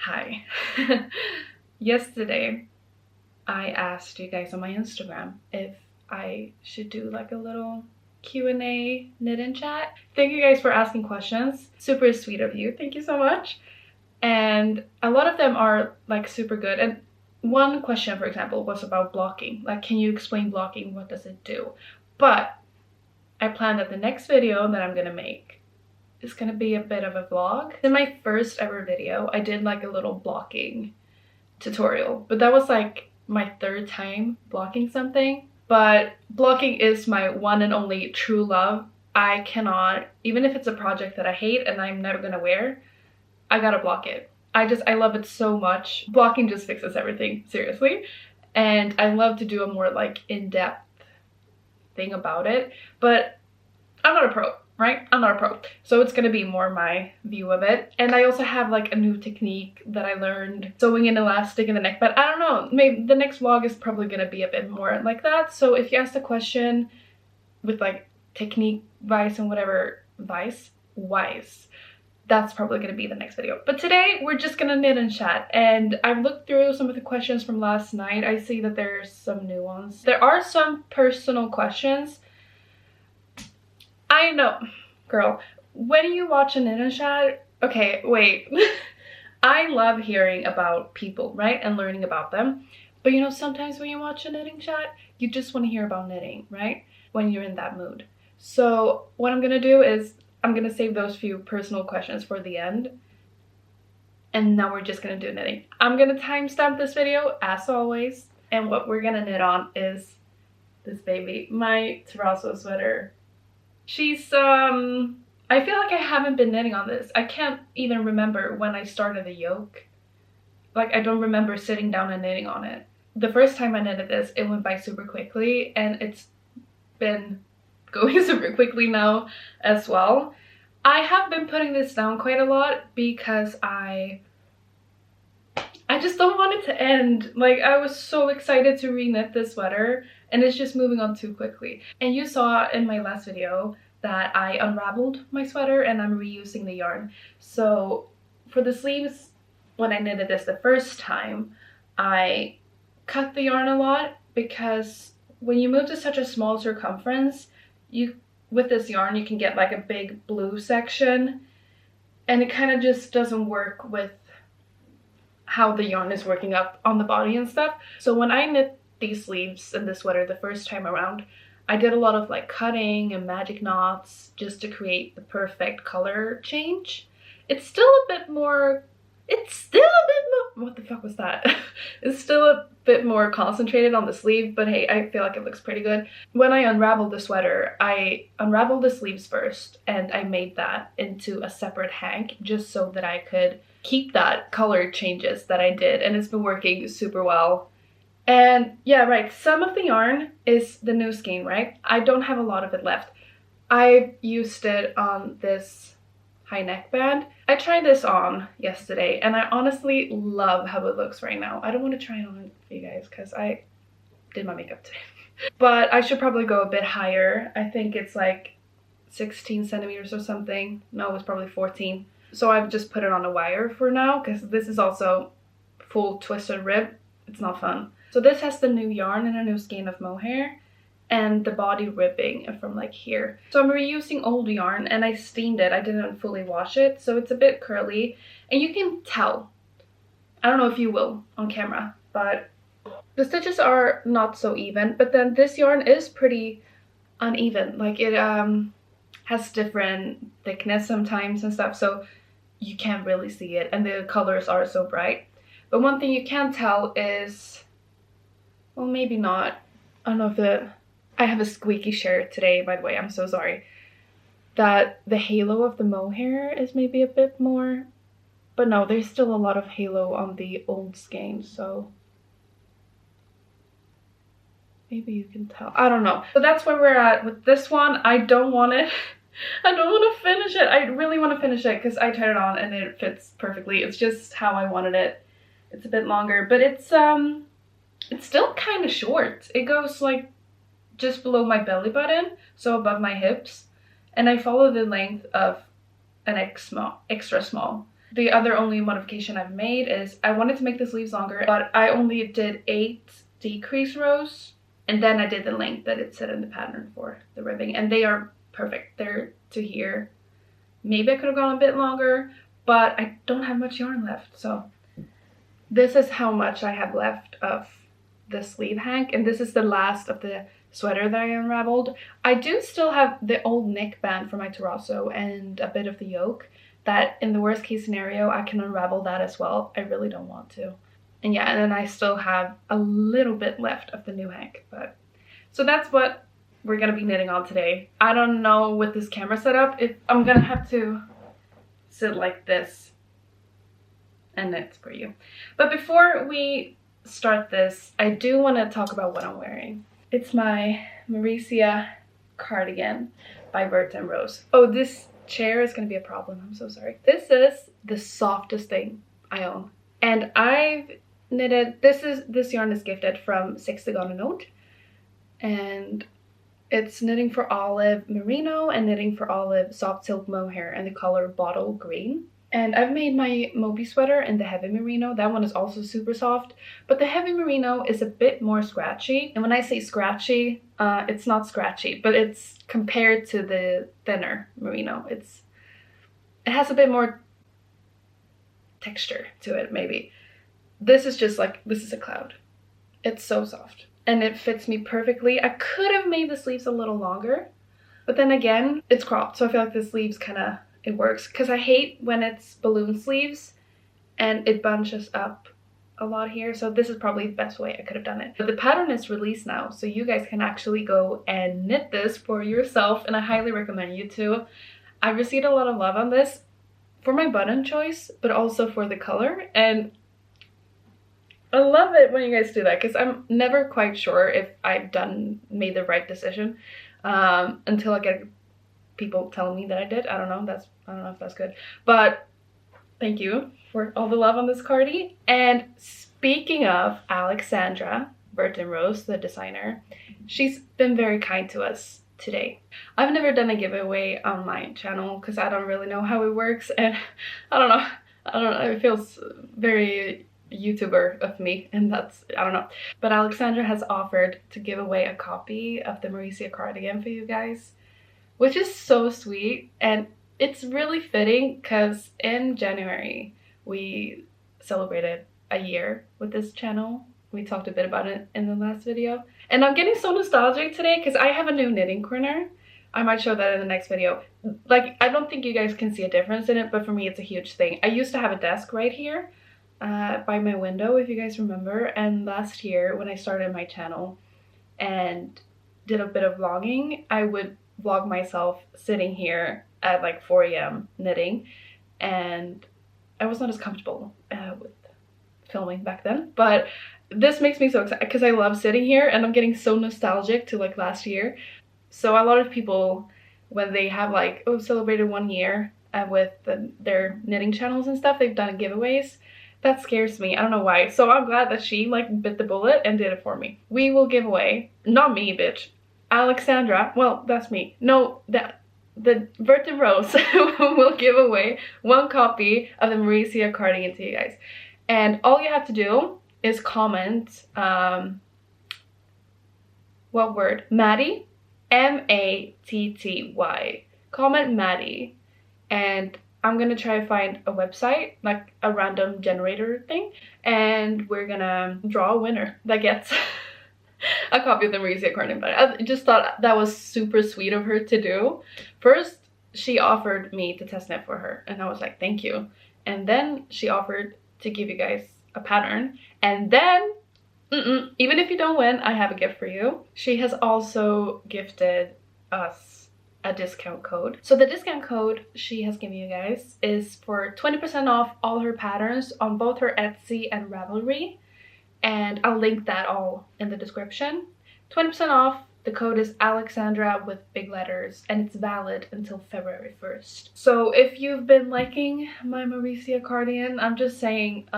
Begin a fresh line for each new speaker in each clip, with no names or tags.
Hi. Yesterday, I asked you guys on my Instagram if I should do like a little Q&A knit and chat. Thank you guys for asking questions. Super sweet of you. Thank you so much. And a lot of them are like super good. And one question, for example, was about blocking. Like, can you explain blocking? What does it do? But I planned that the next video that I'm gonna make is gonna be a bit of a vlog. In my first ever video, I did like a little blocking tutorial, but that was like my third time blocking something. But blocking is my one and only true love. I cannot, even if it's a project that I hate and I'm never gonna wear, I gotta block it. I love it so much. Blocking just fixes everything, seriously. And I love to do a more like in-depth thing about it, but I'm not a pro, right? I'm not a pro. So it's gonna be more my view of it. And I also have like a new technique that I learned, sewing an elastic in the neck, but I don't know, maybe the next vlog is probably gonna be a bit more like that. So if you asked a question with like technique wise and whatever wise, that's probably gonna be the next video. But today we're just gonna knit and chat, and I've looked through some of the questions from last night. I see that there's some new ones. There are some personal questions. I know, girl, when you watch a knit and chat, okay, wait. I love hearing about people, right? And learning about them. But you know, sometimes when you watch a knitting chat, you just want to hear about knitting, right? When you're in that mood. So what I'm gonna do is I'm gonna save those few personal questions for the end. And now we're just gonna do knitting. I'm gonna timestamp this video as always. And what we're gonna knit on is this baby, my terrazzo sweater. She's, I feel like I haven't been knitting on this. I can't even remember when I started the yoke. Like, I don't remember sitting down and knitting on it. The first time I knitted this, it went by super quickly, and it's been going super quickly now as well. I have been putting this down quite a lot because I just don't want it to end. Like, I was so excited to re-knit this sweater, and it's just moving on too quickly. And you saw in my last video that I unraveled my sweater and I'm reusing the yarn. So for the sleeves, when I knitted this the first time, I cut the yarn a lot because when you move to such a small circumference, with this yarn you can get like a big blue section, and it kind of just doesn't work with how the yarn is working up on the body and stuff. So when I knit these sleeves in the sweater the first time around, I did a lot of like cutting and magic knots just to create the perfect color change. It's still a bit more, what the fuck was that? It's still a bit more concentrated on the sleeve, but hey, I feel like it looks pretty good. When I unraveled the sweater, I unraveled the sleeves first and I made that into a separate hank just so that I could keep that color changes that I did, and it's been working super well. And yeah, right, some of the yarn is the new skein, right? I don't have a lot of it left. I used it on this high neck band. I tried this on yesterday and I honestly love how it looks right now. I don't want to try it on for you guys because I did my makeup today. But I should probably go a bit higher. I think it's like 16 centimeters or something. No, it's probably 14. So I've just put it on a wire for now because this is also full twisted rib. It's not fun. So this has the new yarn and a new skein of mohair and the body ribbing from like here. So I'm reusing old yarn and I steamed it. I didn't fully wash it, so it's a bit curly and you can tell. I don't know if you will on camera, but the stitches are not so even, but then this yarn is pretty uneven. Like it has different thickness sometimes and stuff, so you can't really see it, and the colors are so bright. But one thing you can tell is, well, maybe not. I don't know if I have a squeaky shirt today, by the way, I'm so sorry. That the halo of the mohair is maybe a bit more, but no, there's still a lot of halo on the old skein, so maybe you can tell. I don't know. So that's where we're at with this one. I don't want it. I don't want to finish it. I really want to finish it because I tried it on and it fits perfectly. It's just how I wanted it. It's a bit longer, but it's still kind of short. It goes like just below my belly button, so above my hips, and I follow the length of an extra small. The other only modification I've made is I wanted to make the sleeves longer, but I only did 8 decrease rows, and then I did the length that it said in the pattern for the ribbing, and they are perfect. They're to here. Maybe I could have gone a bit longer, but I don't have much yarn left, so this is how much I have left of the sleeve hank, and this is the last of the sweater that I unraveled. I do still have the old neckband for my terrazzo and a bit of the yoke that in the worst case scenario I can unravel that as well. I really don't want to. And yeah, and then I still have a little bit left of the new hank. But so that's what we're gonna be knitting on today. I don't know with this camera setup if I'm gonna have to sit like this and knit for you. But before we start this, I do want to talk about what I'm wearing. It's my Marysia cardigan by VERT and Rose. Oh, this chair is going to be a problem. I'm so sorry. This is the softest thing I own. And I've knitted, this yarn is gifted from Sextagon Note. And it's knitting for olive merino and knitting for olive soft silk mohair and the color bottle green. And I've made my Moby sweater in the heavy merino. That one is also super soft, but the heavy merino is a bit more scratchy. And when I say scratchy, it's not scratchy, but it's compared to the thinner merino. It has a bit more texture to it, maybe. This is just like, this is a cloud. It's so soft and it fits me perfectly. I could have made the sleeves a little longer, but then again, it's cropped. So I feel like the sleeves kind of, it works, because I hate when it's balloon sleeves and it bunches up a lot here. So this is probably the best way I could have done it. But the pattern is released now, so you guys can actually go and knit this for yourself, and I highly recommend you to. I received a lot of love on this for my button choice, but also for the color, and I love it when you guys do that, because I'm never quite sure if I've made the right decision until I get people telling me that I did. I don't know if that's good, but thank you for all the love on this cardie. And speaking of Alexandra VERT and Rose, the designer, she's been very kind to us today. I've never done a giveaway on my channel because I don't really know how it works, and I don't know, it feels very YouTuber of me, and that's, I don't know. But Alexandra has offered to give away a copy of the Marysia cardigan for you guys, which is so sweet. And it's really fitting because in January we celebrated a year with this channel. We talked a bit about it in the last video, and I'm getting so nostalgic today because I have a new knitting corner. I might show that in the next video. Like, I don't think you guys can see a difference in it, but for me it's a huge thing. I used to have a desk right here by my window, if you guys remember, and last year when I started my channel and did a bit of vlogging, I would vlog myself sitting here at like 4 a.m. knitting, and I was not as comfortable with filming back then, but this makes me so excited because I love sitting here and I'm getting so nostalgic to like last year. So a lot of people, when they have like, oh, celebrated 1 year with their knitting channels and stuff, they've done giveaways. That scares me. I don't know why. So I'm glad that she like bit the bullet and did it for me. We will give away, not me, bitch, Alexandra, well, that's me. No, the VERT and Rose will give away 1 copy of the Marysia cardigan to you guys. And all you have to do is comment, what word? Maddie, M-A-T-T-Y. Comment Maddie, and I'm gonna try to find a website, like a random generator thing, and we're gonna draw a winner that gets a copy of the Marysia cardigan. But I just thought that was super sweet of her to do. First, she offered me to test knit for her, and I was like, thank you. And then she offered to give you guys a pattern, and then even if you don't win, I have a gift for you. She has also gifted us a discount code. So the discount code she has given you guys is for 20% off all her patterns on both her Etsy and Ravelry, and I'll link that all in the description. 20% off. The code is Alexandra with big letters, and it's valid until February 1st. So if you've been liking my Marysia cardigan, I'm just saying,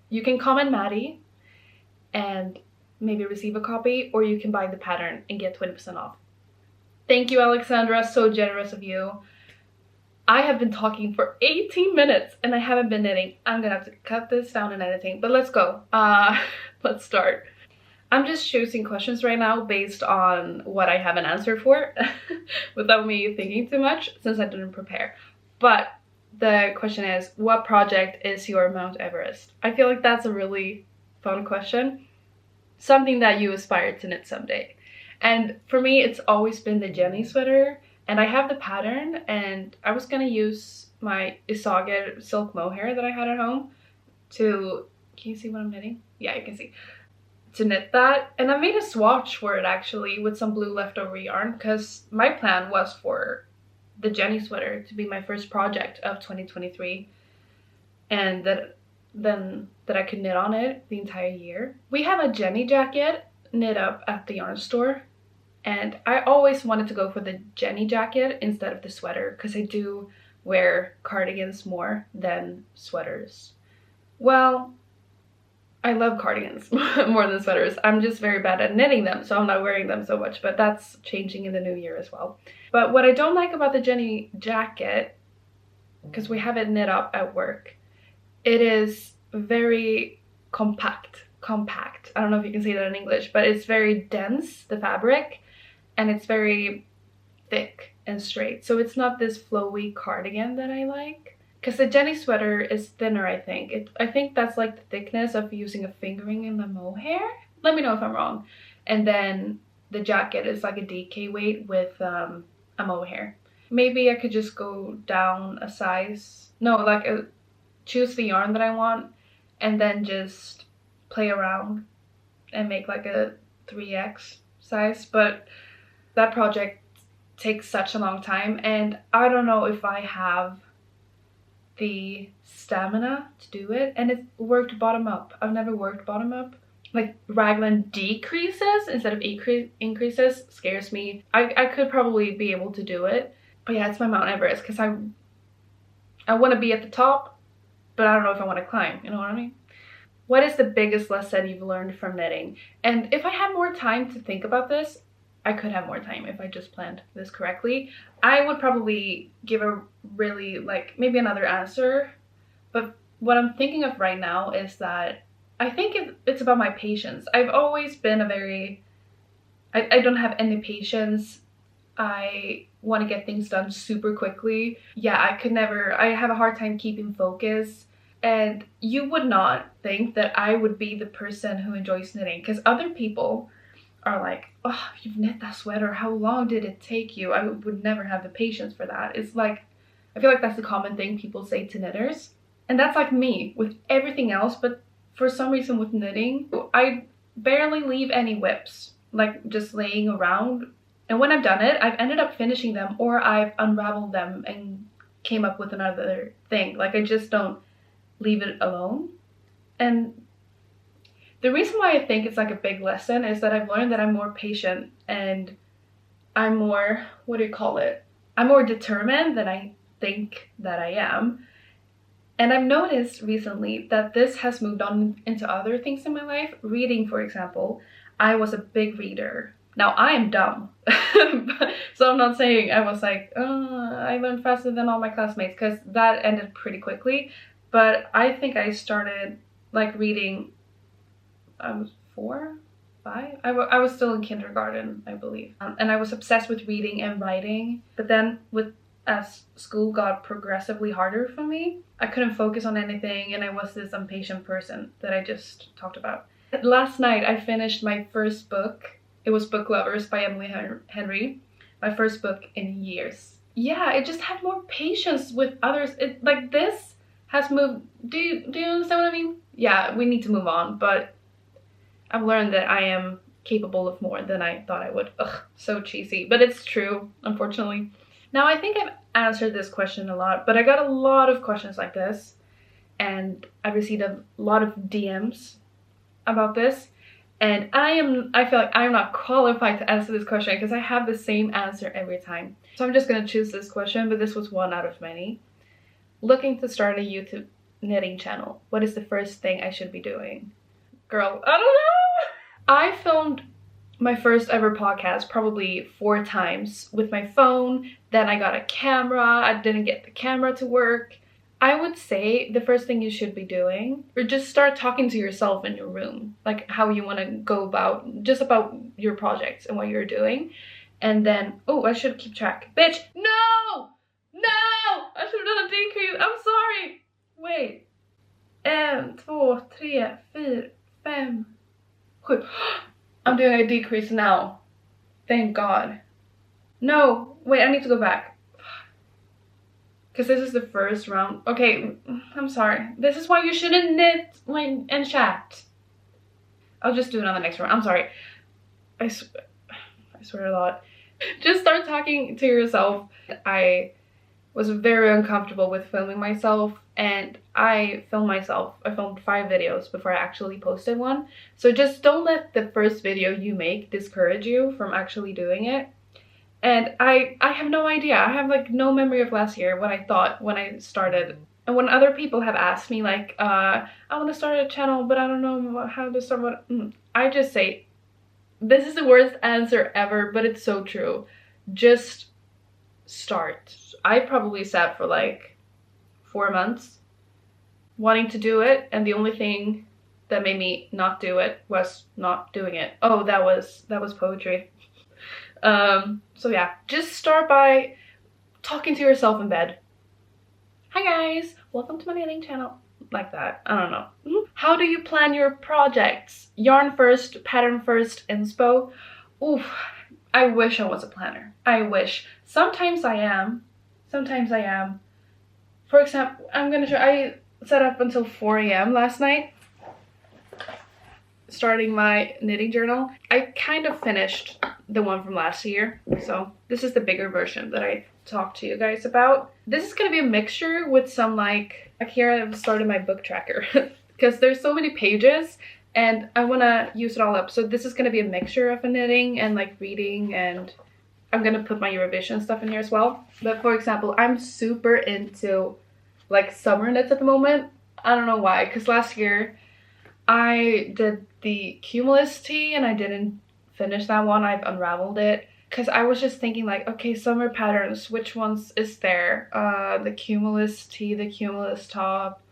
you can comment Maddie and maybe receive a copy, or you can buy the pattern and get 20% off. Thank you, Alexandra, so generous of you. I have been talking for 18 minutes and I haven't been knitting. I'm gonna have to cut this down in editing, but let's go. Let's start. I'm just choosing questions right now based on what I have an answer for without me thinking too much since I didn't prepare. But the question is, what project is your Mount Everest? I feel like that's a really fun question. Something that you aspire to knit someday. And for me, it's always been the Jenny sweater. And I have the pattern, and I was gonna use my Isaga silk mohair that I had at home to, can you see what I'm knitting? Yeah, you can see. To knit that, and I made a swatch for it actually with some blue leftover yarn because my plan was for the Jenny sweater to be my first project of 2023, and that I could knit on it the entire year. We have a Jenny jacket knit up at the yarn store. And I always wanted to go for the Jenny jacket instead of the sweater because I do wear cardigans more than sweaters. Well, I love cardigans more than sweaters. I'm just very bad at knitting them, so I'm not wearing them so much, but that's changing in the new year as well. But what I don't like about the Jenny jacket, because we have it knit up at work, it is very compact. I don't know if you can say that in English, but it's very dense, the fabric. And it's very thick and straight. So it's not this flowy cardigan that I like. Because the Jenny sweater is thinner, I think. I think that's like the thickness of using a fingering in the mohair. Let me know if I'm wrong. And then the jacket is like a DK weight with a mohair. Maybe I could just go down a size. No, like choose the yarn that I want. And then just play around and make like a 3X size. But that project takes such a long time, and I don't know if I have the stamina to do it. And it's worked bottom up. I've never worked bottom up. Like raglan decreases instead of increases scares me. I could probably be able to do it, but yeah, it's my Mount Everest because I want to be at the top, but I don't know if I want to climb. You know what I mean? What is the biggest lesson you've learned from knitting? And if I had more time to think about this, I could have more time if I just planned this correctly. I would probably give a really, like, maybe another answer. But what I'm thinking of right now is that I think it's about my patience. I've always been I don't have any patience. I want to get things done super quickly. Yeah, I have a hard time keeping focus. And you would not think that I would be the person who enjoys knitting, because other people are like, oh, you've knit that sweater, how long did it take you? I would never have the patience for that. It's like, I feel like that's the common thing people say to knitters. And that's like me with everything else, but for some reason with knitting, I barely leave any whips, like just laying around. And when I've done it, I've ended up finishing them, or I've unraveled them and came up with another thing. Like I just don't leave it alone. And the reason why I think it's like a big lesson is that I've learned that I'm more patient and I'm more, what do you call it? I'm more determined than I think that I am. And I've noticed recently that this has moved on into other things in my life. Reading, for example, I was a big reader. Now I am dumb. So I'm not saying I was like, I learned faster than all my classmates, because that ended pretty quickly. But I think I started like reading, I was 4, 5. I was still in kindergarten, I believe. And I was obsessed with reading and writing. But then as school got progressively harder for me, I couldn't focus on anything, and I was this impatient person that I just talked about. Last night I finished my first book. It was Book Lovers by Emily Henry. My first book in years. Yeah, I just had more patience with others. Like this has moved. Do you understand what I mean? Yeah, we need to move on, but I've learned that I am capable of more than I thought I would. Ugh, so cheesy, but it's true, unfortunately. Now, I think I've answered this question a lot, but I got a lot of questions like this, and I received a lot of DMs about this, and I feel like I'm not qualified to answer this question because I have the same answer every time. So I'm just gonna choose this question, but this was one out of many. Looking to start a YouTube knitting channel. What is the first thing I should be doing? Girl, I don't know. I filmed my first ever podcast probably 4 times with my phone. Then I got a camera. I didn't get the camera to work. I would say the first thing you should be doing, or just start talking to yourself in your room, like how you want to go about, just about your projects and what you're doing. And then, oh, I should keep track. Bitch, no! No! I should have done a decrease. I'm sorry. Wait. 1, 2, 3, 4, 5, 7. I'm doing a decrease now. Thank God. No, wait, I need to go back. Because this is the first round. Okay, I'm sorry. This is why you shouldn't knit and chat. I'll just do it on the next round. I'm sorry. I swear a lot. Just start talking to yourself. I was very uncomfortable with filming myself, and I filmed myself. I filmed 5 videos before I actually posted one. So just don't let the first video you make discourage you from actually doing it. And I have no idea. I have like no memory of last year, what I thought when I started. And when other people have asked me like, I want to start a channel, but I don't know how to start. I just say, this is the worst answer ever, but it's so true. Just start. I probably sat for like 4 months wanting to do it, and the only thing that made me not do it was not doing it. Oh, that was poetry. So yeah, just start by talking to yourself in bed. Hi guys, welcome to my knitting channel. Like that. I don't know. How do you plan your projects? Yarn first, pattern first, inspo. Oof, I wish I was a planner. I wish. Sometimes I am. Sometimes I am. For example, I'm gonna show. I sat up until 4 a.m. last night, starting my knitting journal. I kind of finished the one from last year, so this is the bigger version that I talked to you guys about. This is gonna be a mixture with some like, here I've started my book tracker because there's so many pages and I want to use it all up. So this is going to be a mixture of a knitting and like reading, and I'm going to put my revision stuff in here as well. But for example, I'm super into like summer knits at the moment. I don't know why, because last year I did the Cumulus tee and I didn't finish that one. I've unraveled it because I was just thinking like, okay, summer patterns, which ones is there? The Cumulus tee, the Cumulus top,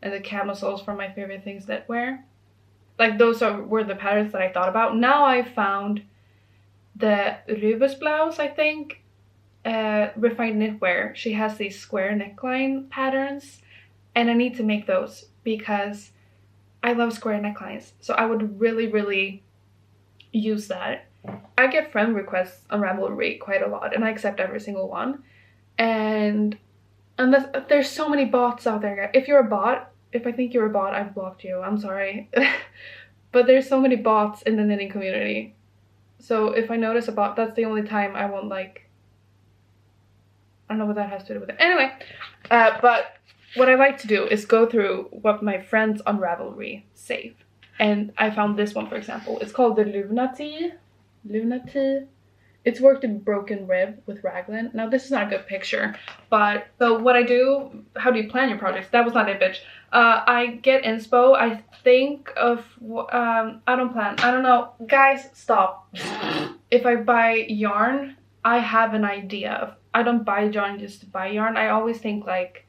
and the camisoles for my favorite things that wear. Like those were the patterns that I thought about. Now I found the Rubus blouse, I think, Refined Knitwear. She has these square neckline patterns, and I need to make those because I love square necklines. So I would really use that. I get friend requests on Ravelry quite a lot, and I accept every single one. And unless there's so many bots out there, if you're a bot, if I think you're a bot, I've blocked you. I'm sorry. But there's so many bots in the knitting community. So if I notice a bot, that's the only time I won't like. I don't know what that has to do with it. Anyway, but what I like to do is go through what my friends on Ravelry save. And I found this one, for example. It's called the Luna Tee. It's worked in broken rib with raglan. Now this is not a good picture, but so what I do, how do you plan your projects? That was not it, bitch. I get inspo. I think of, I don't plan. I don't know. Guys, stop. If I buy yarn, I have an idea of, I don't buy yarn just to buy yarn. I always think like,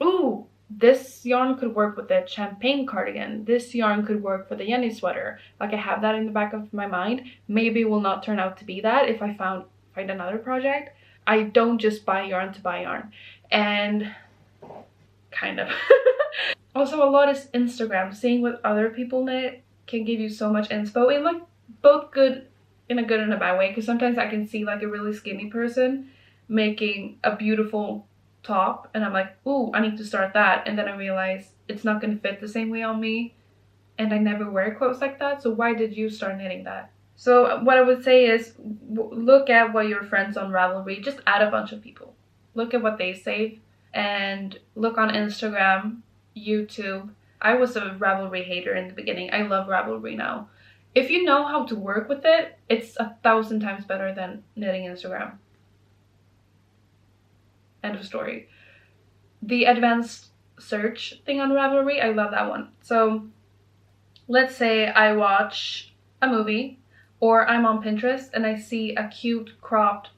ooh, this yarn could work with the champagne cardigan. This yarn could work for the Jenny sweater. Like I have that in the back of my mind. Maybe it will not turn out to be that if I find another project. I don't just buy yarn to buy yarn. And kind of. Also, a lot is Instagram. Seeing what other people knit can give you so much inspo in like both good, in a good and a bad way. Because sometimes I can see like a really skinny person making a beautiful top and I'm like, ooh, I need to start that, and then I realize it's not going to fit the same way on me and I never wear clothes like that, so why did you start knitting that? So what I would say is look at what your friends on Ravelry, just add a bunch of people, look at what they save, and look on Instagram, YouTube. I was a Ravelry hater in the beginning. I love Ravelry now. If you know how to work with it, it's 1,000 times better than knitting Instagram. End of story. The advanced search thing on Ravelry, I love that one. So let's say I watch a movie Or I'm on Pinterest and I see a cute cropped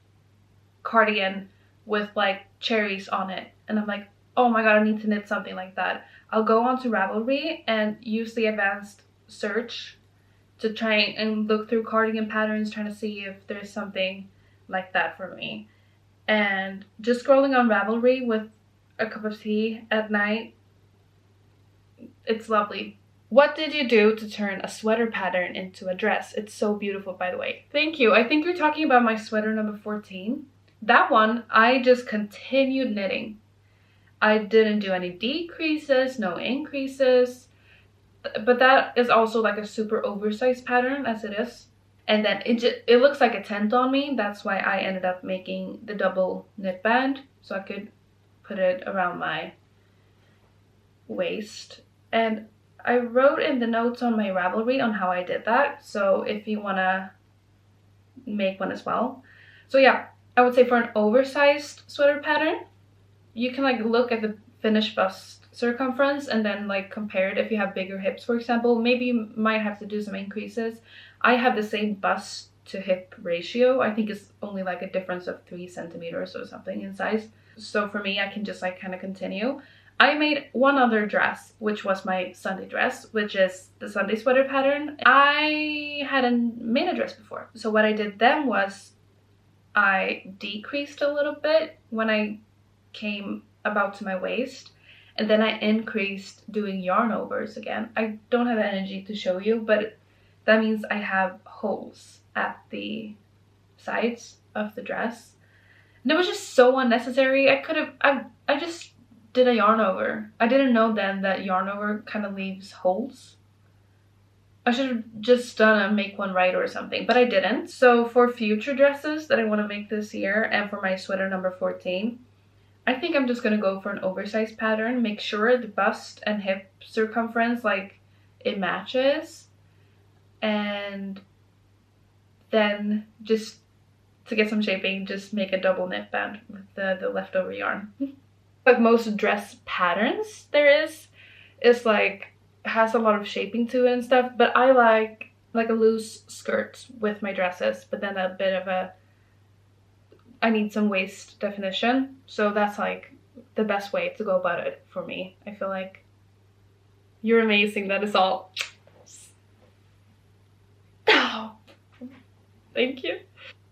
cardigan with like cherries on it, and I'm like, oh my god, I need to knit something like that. I'll go onto Ravelry and use the advanced search to try and look through cardigan patterns, trying to see if there's something like that for me. And just scrolling on Ravelry with a cup of tea at night, it's lovely. What did you do to turn a sweater pattern into a dress? It's so beautiful, by the way. Thank you. I think you're talking about my sweater number 14. That one, I just continued knitting. I didn't do any decreases, no increases. But that is also like a super oversized pattern as it is. And then it looks like a tent on me. That's why I ended up making the double knit band, so I could put it around my waist. And I wrote in the notes on my Ravelry on how I did that, so if you want to make one as well. So yeah, I would say for an oversized sweater pattern, you can like look at the finished bust circumference and then like compare it. If you have bigger hips, for example, maybe you might have to do some increases. I have the same bust to hip ratio. I think it's only like a difference of 3 centimeters or something in size. So for me, I can just like kind of continue. I made one other dress, which was my Sunday dress, which is the Sunday sweater pattern. I hadn't made a dress before. So what I did then was I decreased a little bit when I came about to my waist, and then I increased doing yarn overs again. I don't have energy to show you, but that means I have holes at the sides of the dress. And it was just so unnecessary. I just did a yarn over. I didn't know then that yarn over kind of leaves holes. I should have just done a make one right or something, but I didn't. So for future dresses that I want to make this year and for my sweater number 14, I think I'm just going to go for an oversized pattern. Make sure the bust and hip circumference, like, it matches. And then just to get some shaping, just make a double knit band with the leftover yarn. Like most dress patterns there is like, has a lot of shaping to it and stuff, but I like a loose skirt with my dresses, but then a bit of a, I need some waist definition. So that's like the best way to go about it for me. I feel like you're amazing. That is all. Oh, thank you.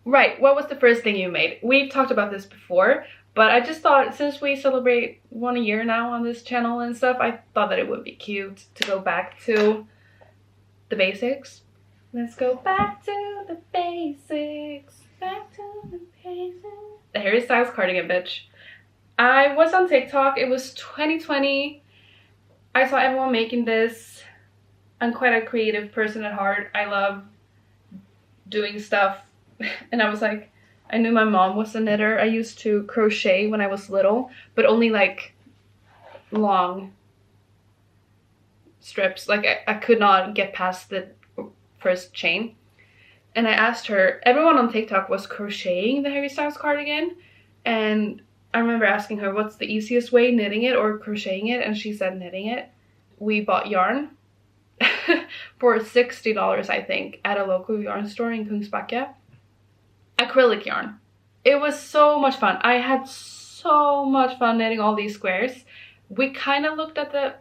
Right, what was the first thing you made? We've talked about this before, but I just thought since we celebrate 1 year now on this channel and stuff, I thought that it would be cute to go back to the basics. Let's go back to the basics. Back to the basics. The Harry Styles cardigan, bitch. I was on TikTok. It was 2020. I saw everyone making this. I'm quite a creative person at heart. I love doing stuff. And I was like, I knew my mom was a knitter. I used to crochet when I was little, but only like long strips. Like I could not get past the first chain. And I asked her, everyone on TikTok was crocheting the Harry Styles cardigan. And I remember asking her, what's the easiest way, knitting it or crocheting it? And she said knitting it. We bought yarn for $60, I think, at a local yarn store in Kungsbacka. Acrylic yarn. It was so much fun. I had so much fun knitting all these squares. We kind of looked at the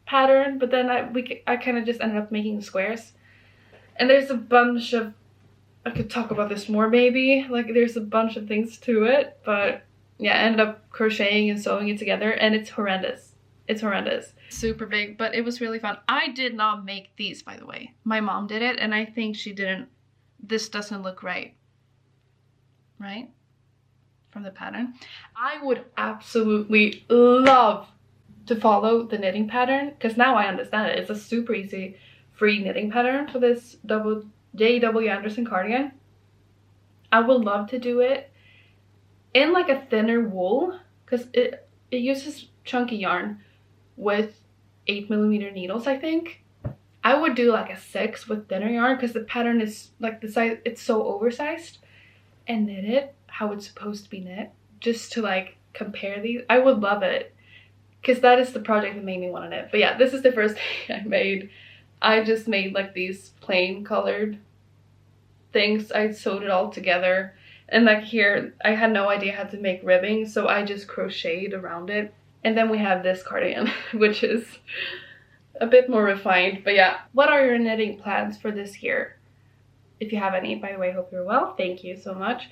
pattern, but then I kind of just ended up making squares. And there's a bunch of, I could talk about this more maybe, like there's a bunch of things to it, but yeah, I ended up crocheting and sewing it together, and it's horrendous. It's horrendous. Super big, but it was really fun. I did not make these, by the way. My mom did it, and I think she didn't, this doesn't look right. Right? From the pattern. I would absolutely love to follow the knitting pattern, because now I understand it. It's a super easy free knitting pattern for this J.W. Anderson cardigan. I would love to do it in like a thinner wool, because it uses chunky yarn with 8mm needles, I think. I would do like a 6 with thinner yarn, because the pattern is like the size, it's so oversized, and knit it how it's supposed to be knit, just to like compare these. I would love it, because that is the project that made me want to knit. But yeah, this is the first thing I made. I just made like these plain colored things, I sewed it all together. And like here, I had no idea how to make ribbing, so I just crocheted around it. And then we have this cardigan, which is a bit more refined. But yeah, what are your knitting plans for this year? If you have any, by the way, hope you're well. Thank you so much.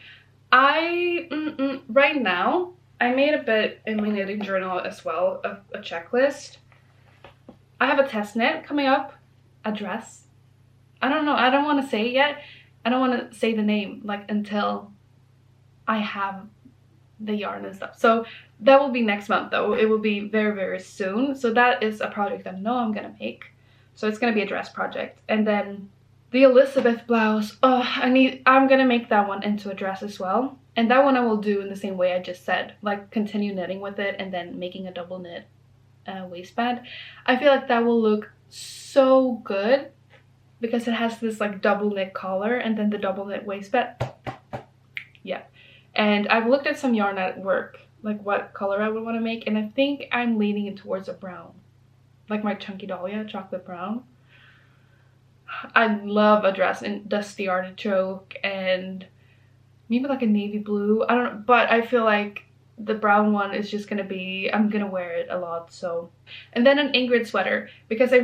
Right now, I made a bit in my knitting journal as well, a checklist. I have a test knit coming up, a dress. I don't know, I don't want to say it yet. I don't want to say the name like until I have the yarn and stuff. So that will be next month though. It will be very, very soon. So that is a project I know I'm gonna make. So it's gonna be a dress project. And then the Elizabeth blouse, I'm gonna make that one into a dress as well. And that one I will do in the same way I just said, like continue knitting with it and then making a double knit waistband. I feel like that will look so good because it has this like double knit collar and then the double knit waistband. Yeah. And I've looked at some yarn at work, like what color I would want to make, and I think I'm leaning it towards a brown, like my Chunky Dahlia chocolate brown. I love a dress in dusty artichoke and maybe like a navy blue. I don't know, but I feel like the brown one is just gonna be, I'm gonna wear it a lot. So, and then an Ingrid sweater because I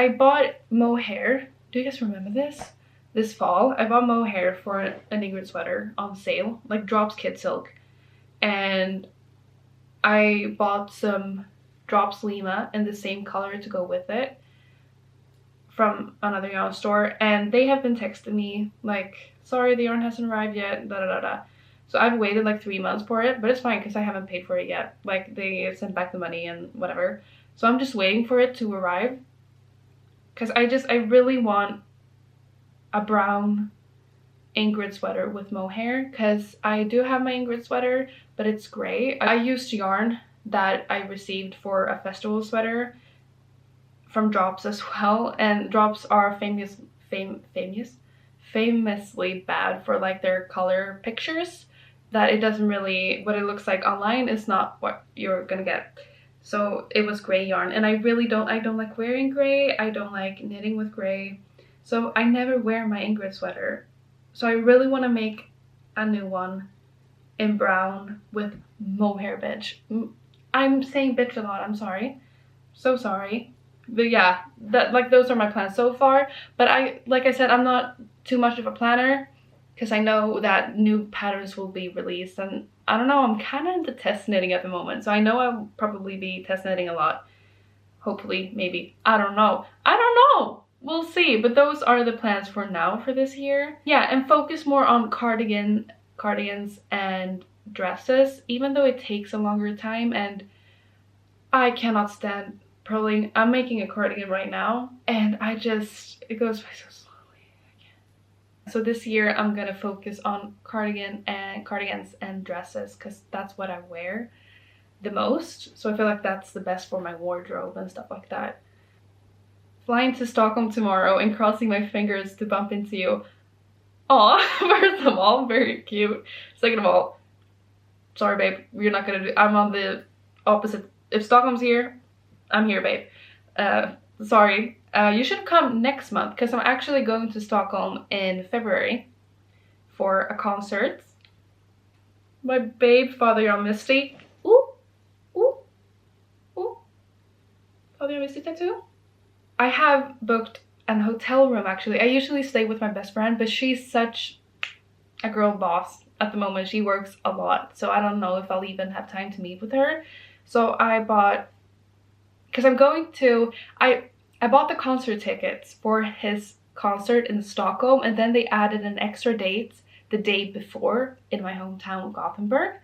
bought mohair. Do you guys remember this? This fall, I bought mohair for an Ingrid sweater on sale, like Drops Kid Silk. And I bought some Drops Lima in the same color to go with it from another yarn store. And they have been texting me like, sorry, the yarn hasn't arrived yet, da da da da. So I've waited like 3 months for it, but it's fine because I haven't paid for it yet. Like they sent back the money and whatever. So I'm just waiting for it to arrive. Because I really want a brown Ingrid sweater with mohair because I do have my Ingrid sweater, but it's gray. I used yarn that I received for a festival sweater from Drops as well, and Drops are famously bad for like their color pictures, that it doesn't really, what it looks like online is not what you're gonna get. So it was gray yarn, and I don't like wearing gray. I don't like knitting with gray. So I never wear my Ingrid sweater. So I really want to make a new one in brown with mohair, bitch. I'm saying bitch a lot, I'm sorry. So sorry. But yeah, those are my plans so far. But like I said, I'm not too much of a planner because I know that new patterns will be released. And I don't know, I'm kind of into test knitting at the moment. So I know I'll probably be test knitting a lot. Hopefully, maybe. I don't know. We'll see, but those are the plans for now for this year. Yeah, and focus more on cardigans and dresses, even though it takes a longer time and I cannot stand purling. I'm making a cardigan right now and it goes by so slowly. So this year I'm gonna focus on cardigans and dresses because that's what I wear the most. So I feel like that's the best for my wardrobe and stuff like that. Flying to Stockholm tomorrow and crossing my fingers to bump into you. Aw, first of all, very cute. Second of all, sorry babe, you're not gonna do, I'm on the opposite. If Stockholm's here, I'm here babe. Sorry, you should come next month because I'm actually going to Stockholm in February for a concert. My babe, Father John Misty. Ooh, ooh, ooh. Father John Misty tattoo? I have booked an hotel room actually. I usually stay with my best friend, but she's such a girl boss at the moment. She works a lot, so I don't know if I'll even have time to meet with her. So I bought, because I'm going to, I bought the concert tickets for his concert in Stockholm, and then they added an extra date the day before in my hometown Gothenburg,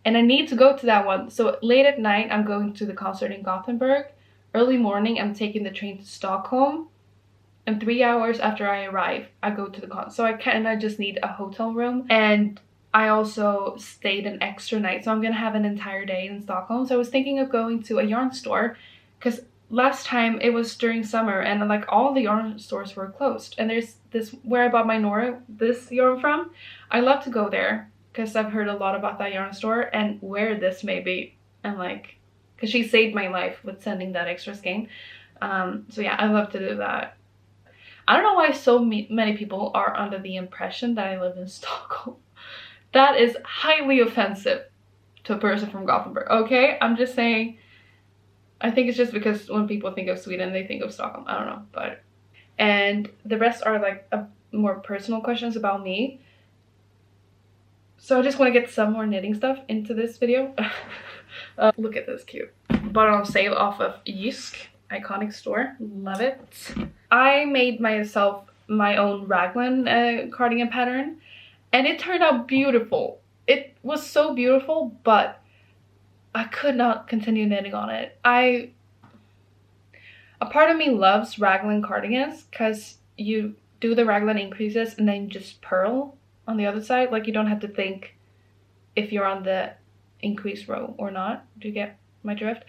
and I need to go to that one. So late at night I'm going to the concert in Gothenburg. Early morning, I'm taking the train to Stockholm, and 3 hours after I arrive, I go to the concert. So I just need a hotel room, and I also stayed an extra night, so I'm gonna have an entire day in Stockholm. So I was thinking of going to a yarn store, because last time it was during summer, and like all the yarn stores were closed. And there's this where I bought my this yarn from. I love to go there because I've heard a lot about that yarn store and where this may be, and like, because she saved my life with sending that extra skein. So yeah, I love to do that. I don't know why so many people are under the impression that I live in Stockholm. That is highly offensive to a person from Gothenburg, okay? I'm just saying, I think it's just because when people think of Sweden, they think of Stockholm. I don't know, but... And the rest are like more personal questions about me. So I just want to get some more knitting stuff into this video. Look at this cute. Bought it on sale off of Jysk, iconic store. Love it. I made myself my own raglan cardigan pattern, and it turned out beautiful. It was so beautiful, but I could not continue knitting on it. A part of me loves raglan cardigans because you do the raglan increases and then just purl on the other side. Like, you don't have to think if you're on the increase row or not. Do you get my drift?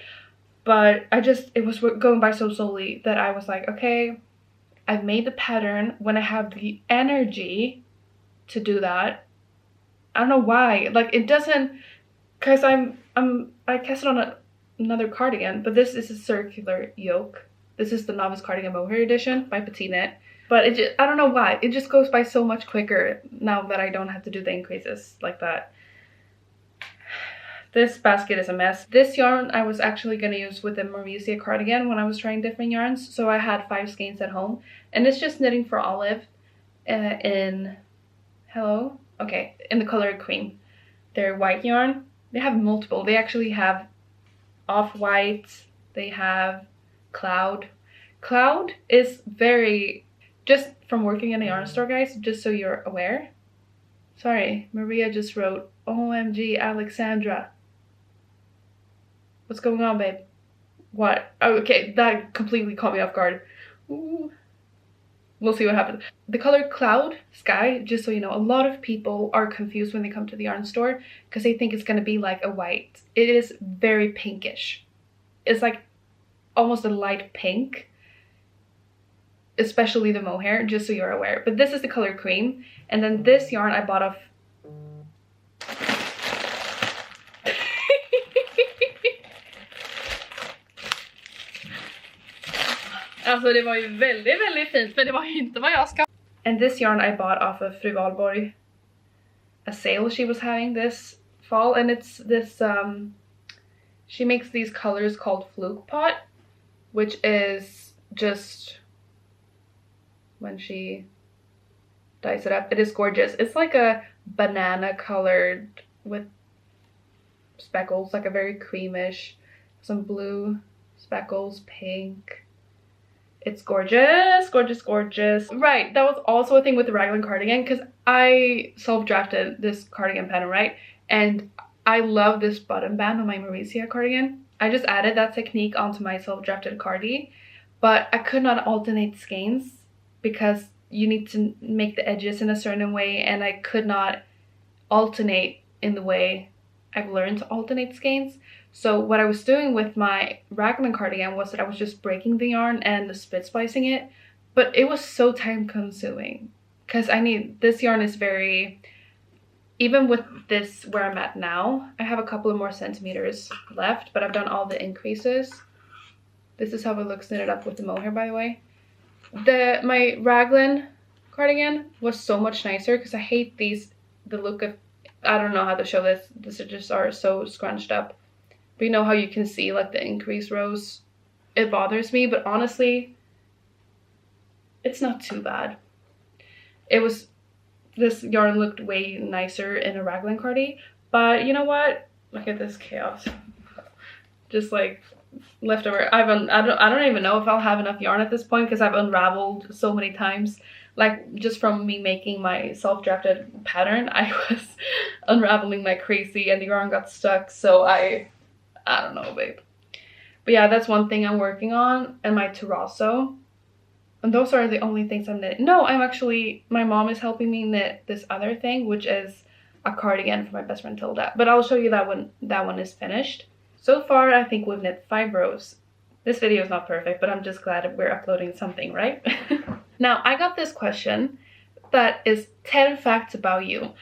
But it was going by so slowly that I was like, okay, I've made the pattern. When I have the energy to do that, I don't know why. Like, it doesn't, because I cast it on another cardigan, but this is a circular yoke. This is the Novice Cardigan Mohair edition by Petite Knit. But I don't know why. It just goes by so much quicker now that I don't have to do the increases like that. This basket is a mess. This yarn I was actually going to use with the marysia cardigan when I was trying different yarns. So I had 5 skeins at home. And it's just knitting for Olive in the color cream. They're white yarn. They have multiple. They actually have off-white. They have cloud. Cloud is very... Just from working in a yarn store, guys, just so you're aware. Sorry, Maria just wrote, OMG, Alexandra. What's going on, babe? What? Oh, okay, that completely caught me off guard. Ooh. We'll see what happens. The color cloud, sky, just so you know, a lot of people are confused when they come to the yarn store because they think it's going to be like a white. It is very pinkish. It's like almost a light pink. Especially the mohair, just so you're aware. But this is the color cream. And then this yarn I bought off... Alltså det var ju väldigt, väldigt fint, men det var ju inte vad jag ska... And this yarn I bought off of Fru Valborg. A sale she was having this fall. And it's this... She makes these colors called Fluke Pot. Which is just... when she dyes it up, it is gorgeous. It's like a banana colored with speckles, like a very creamish, some blue speckles, pink. It's gorgeous, gorgeous, gorgeous. Right, that was also a thing with the raglan cardigan because I self-drafted this cardigan pattern, right? And I love this button band on my marysia cardigan. I just added that technique onto my self-drafted cardi, but I could not alternate skeins because you need to make the edges in a certain way, and I could not alternate in the way I've learned to alternate skeins. So what I was doing with my raglan cardigan was that I was just breaking the yarn and split splicing it, but it was so time consuming because this yarn is very, even with this where I'm at now, I have a couple of more centimeters left, but I've done all the increases. This is how it looks knitted up with the mohair, by the way. My raglan cardigan was so much nicer because I hate the look of, I don't know how to show this. These just are so scrunched up. But you know how you can see like the increase rows? It bothers me, but honestly, it's not too bad. This yarn looked way nicer in a raglan cardi, but you know what? Look at this chaos. Just like leftover. I don't even know if I'll have enough yarn at this point because I've unraveled so many times. Like just from me making my self-drafted pattern, I was unraveling like crazy and the yarn got stuck. So I don't know, babe. But yeah, that's one thing I'm working on, and my terrazzo. And those are the only things I'm knitting. No, my mom is helping me knit this other thing, which is a cardigan for my best friend Tilda. But I'll show you that when that one is finished. So far, I think we've knit 5 rows. This video is not perfect, but I'm just glad we're uploading something, right? Now, I got this question that is 10 facts about you.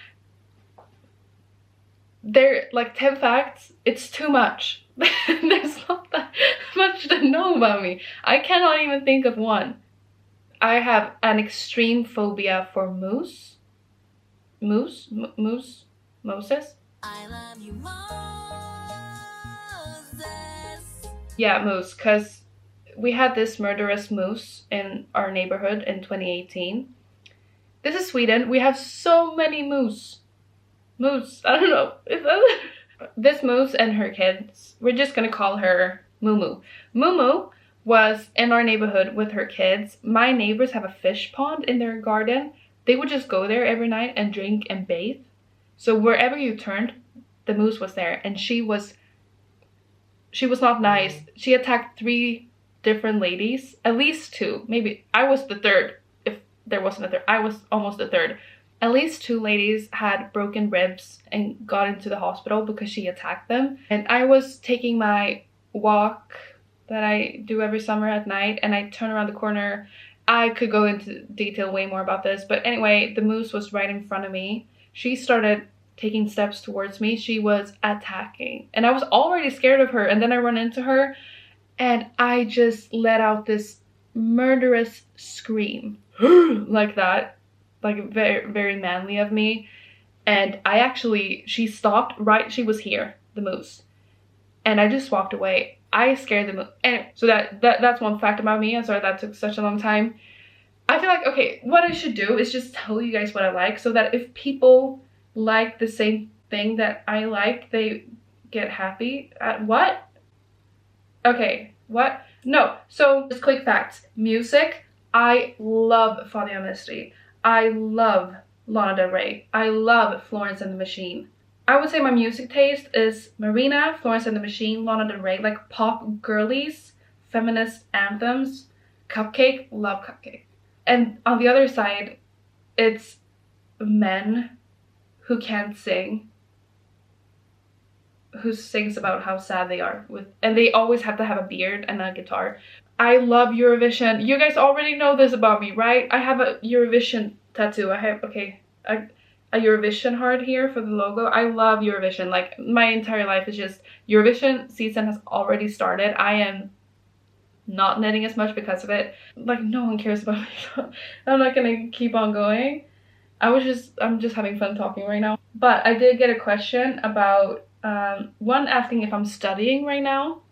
They're like 10 facts. It's too much. There's not that much to know about me. I cannot even think of one. I have an extreme phobia for moose. Moses. I love you, Moses. Yeah, moose, because we had this murderous moose in our neighborhood in 2018. This is Sweden. We have so many moose. Moose. I don't know. This moose and her kids, we're just gonna call her Moo. Moo was in our neighborhood with her kids. My neighbors have a fish pond in their garden. They would just go there every night and drink and bathe. So wherever you turned, the moose was there, and she was not nice. She attacked 3 different ladies, at least 2. Maybe I was the third. If there wasn't a third, I was almost the third. At least 2 ladies had broken ribs and got into the hospital because she attacked them. And I was taking my walk that I do every summer at night, and I turn around the corner. I could go into detail way more about this, but anyway, the moose was right in front of me. She started taking steps towards me. She was attacking, and I was already scared of her, and then I run into her, and I just let out this murderous scream like that, like very, very manly of me. And she stopped right, she was here, the moose, and I just walked away. I scared the moose. And so that's one fact about me. I'm sorry that took such a long time. I feel like, okay, what I should do is just tell you guys what I like, so that if people like the same thing that I like, they get happy. What? Okay, what? No. So just quick facts. Music. I love Fadia Mystery. I love Lana Del Rey. I love Florence and the Machine. I would say my music taste is Marina, Florence and the Machine, Lana Del Rey, like pop girlies, feminist anthems. Cupcake, love Cupcake. And on the other side, it's men who can't sing, who sings about how sad they are and they always have to have a beard and a guitar. I love Eurovision. You guys already know this about me, right? I have a Eurovision tattoo. I have, a Eurovision heart here for the logo. I love Eurovision. Like, my entire life is just Eurovision season has already started. I am not knitting as much because of it. Like, no one cares about me. I'm not gonna keep on going. I'm just having fun talking right now. But I did get a question about one asking if I'm studying right now,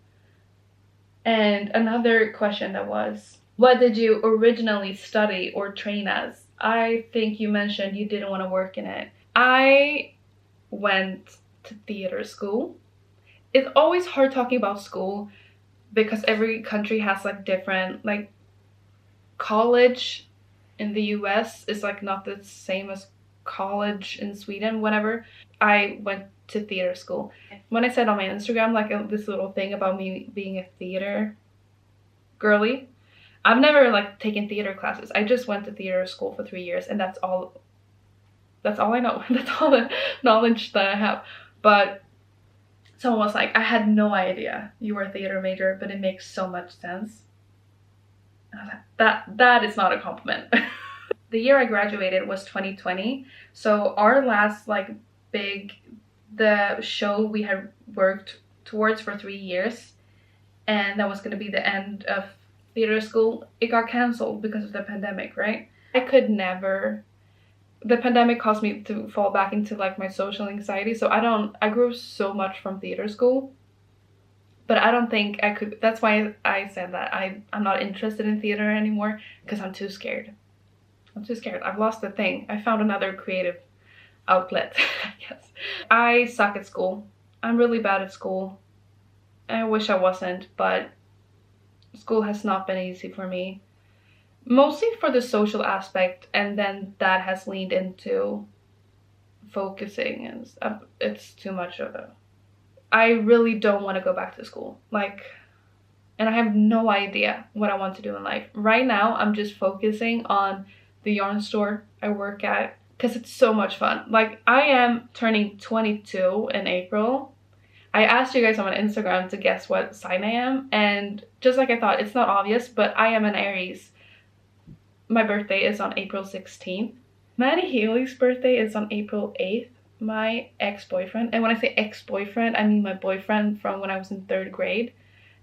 and another question that was, what did you originally study or train as? I think you mentioned you didn't want to work in it. I went to theater school. It's always hard talking about school because every country has like different, like college in the US is like not the same as college in Sweden, whatever. I went to theater school. When I said on my Instagram like this little thing about me being a theater girly, I've never like taken theater classes. I just went to theater school for 3 years, and that's all I know. That's all the knowledge that I have. But someone was like, I had no idea you were a theater major, but it makes so much sense. And I was like, that is not a compliment. The year I graduated was 2020. So our last like the show we had worked towards for 3 years, and that was going to be the end of theater school, it got cancelled because of the pandemic, right? I could never. The pandemic caused me to fall back into like my social anxiety, so I grew so much from theater school, but I don't think I could. That's why I said that I'm not interested in theater anymore, because I'm too scared. I've lost the thing. I found another creative outlet. I guess. I suck at school. I'm really bad at school. I wish I wasn't, but school has not been easy for me. Mostly for the social aspect, and then that has leaned into focusing, and it's too much of a... I really don't want to go back to school. Like, and I have no idea what I want to do in life. Right now, I'm just focusing on the yarn store I work at, because it's so much fun. Like, I am turning 22 in April. I asked you guys on my Instagram to guess what sign I am, and just like I thought, it's not obvious, but I am an Aries. My birthday is on April 16th. Maddie Haley's birthday is on April 8th. My ex-boyfriend, and when I say ex-boyfriend, I mean my boyfriend from when I was in 3rd grade,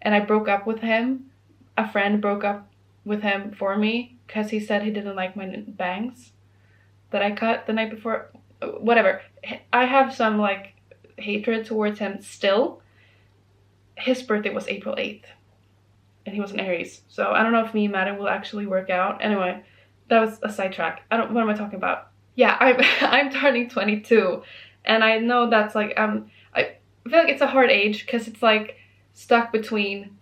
and I broke up with him. A friend broke up with him for me because he said he didn't like my bangs that I cut the night before. Whatever. I have some like hatred towards him still. His birthday was April 8th and he was an Aries. So I don't know if me and Maddie will actually work out. Anyway, that was a sidetrack. What am I talking about? Yeah, I'm turning 22 and I know that's like, I feel like it's a hard age because it's like stuck between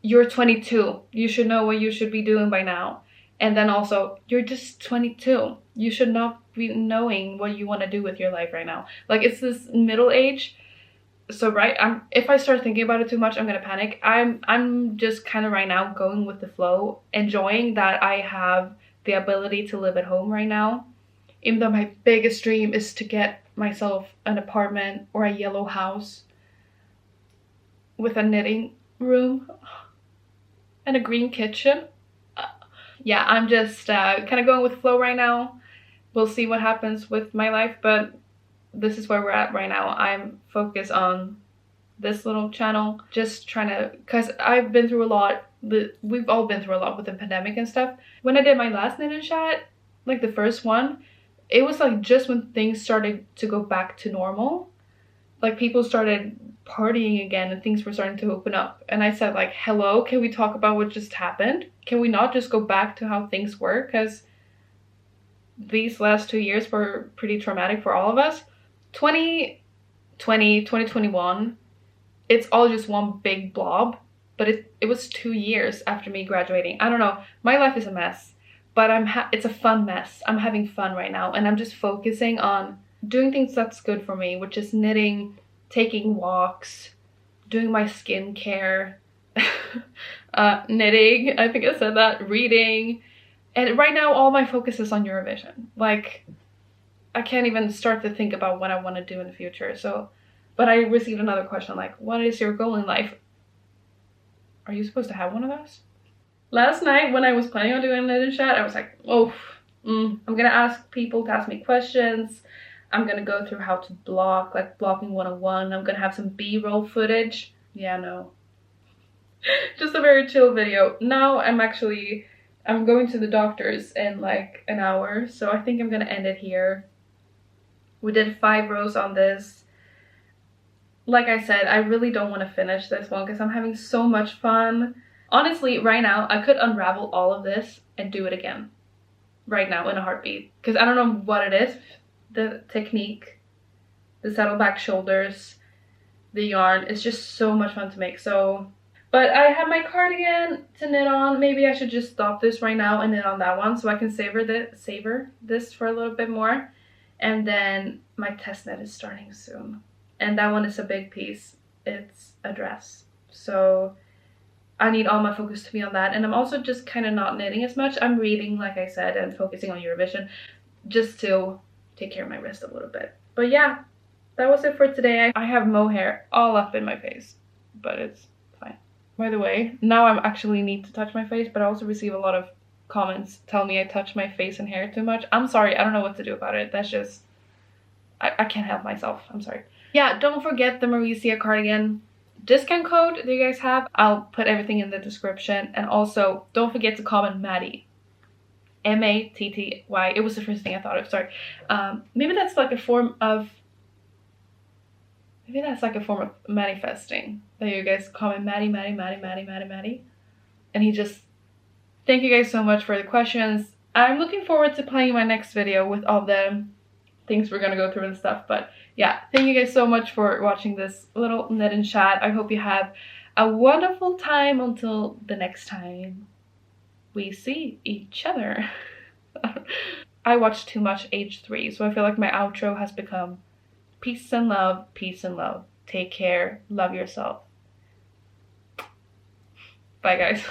you're 22, you should know what you should be doing by now. And then also, you're just 22. You should not be knowing what you want to do with your life right now. Like, it's this middle age. So, right, if I start thinking about it too much, I'm going to panic. I'm just kind of right now going with the flow, enjoying that I have the ability to live at home right now. Even though my biggest dream is to get myself an apartment or a yellow house with a knitting room and a green kitchen. Yeah, I'm just kind of going with flow right now. We'll see what happens with my life, but this is where we're at right now. I'm focused on this little channel, just trying to, because I've been through a lot. We've all been through a lot with the pandemic and stuff. When I did my last knit and chat, like the first one, it was like just when things started to go back to normal. Like people started partying again and things were starting to open up. And I said like, hello, can we talk about what just happened? Can we not just go back to how things were? Because these last 2 years were pretty traumatic for all of us. 2020, 2021, it's all just one big blob. But it was 2 years after me graduating. I don't know. My life is a mess. But it's a fun mess. I'm having fun right now. And I'm just focusing on doing things that's good for me, which is knitting, taking walks, doing my skincare, knitting, I think I said that, reading. And right now all my focus is on Eurovision. Like, I can't even start to think about what I want to do in the future. So, but I received another question like, what is your goal in life? Are you supposed to have one of those? Last night when I was planning on doing a knit and chat, I was like, oh, I'm gonna ask people to ask me questions. I'm gonna go through how to block, like blocking 101. I'm gonna have some B-roll footage. Yeah, no. Just a very chill video. Now I'm going to the doctor's in like an hour. So I think I'm gonna end it here. We did 5 rows on this. Like I said, I really don't want to finish this one because I'm having so much fun. Honestly, right now, I could unravel all of this and do it again. Right now, in a heartbeat. Because I don't know what it is. The technique, the saddleback shoulders, the yarn. It's just so much fun to make. So, but I have my cardigan to knit on. Maybe I should just stop this right now and knit on that one so I can savor this for a little bit more. And then my test knit is starting soon. And that one is a big piece. It's a dress. So I need all my focus to be on that. And I'm also just kind of not knitting as much. I'm reading, like I said, and focusing on Eurovision just to take care of my wrist a little bit. But yeah, that was it for today. I have mohair all up in my face, but it's fine. By the way, now I actually need to touch my face, but I also receive a lot of comments telling me I touch my face and hair too much. I'm sorry, I don't know what to do about it. That's just, I can't help myself. I'm sorry. Yeah, don't forget the Marysia cardigan discount code that you guys have. I'll put everything in the description. And also, don't forget to comment Maddie. M-A-T-T-Y. It was the first thing I thought of, sorry. Maybe that's like a form of manifesting. That you guys comment Maddie. And he just, thank you guys so much for the questions. I'm looking forward to playing my next video with all the things we're gonna go through and stuff. But yeah, thank you guys so much for watching this little knit and chat. I hope you have a wonderful time until the next time we see each other. I watched too much age 3, so I feel like my outro has become peace and love, take care, love yourself. Bye guys.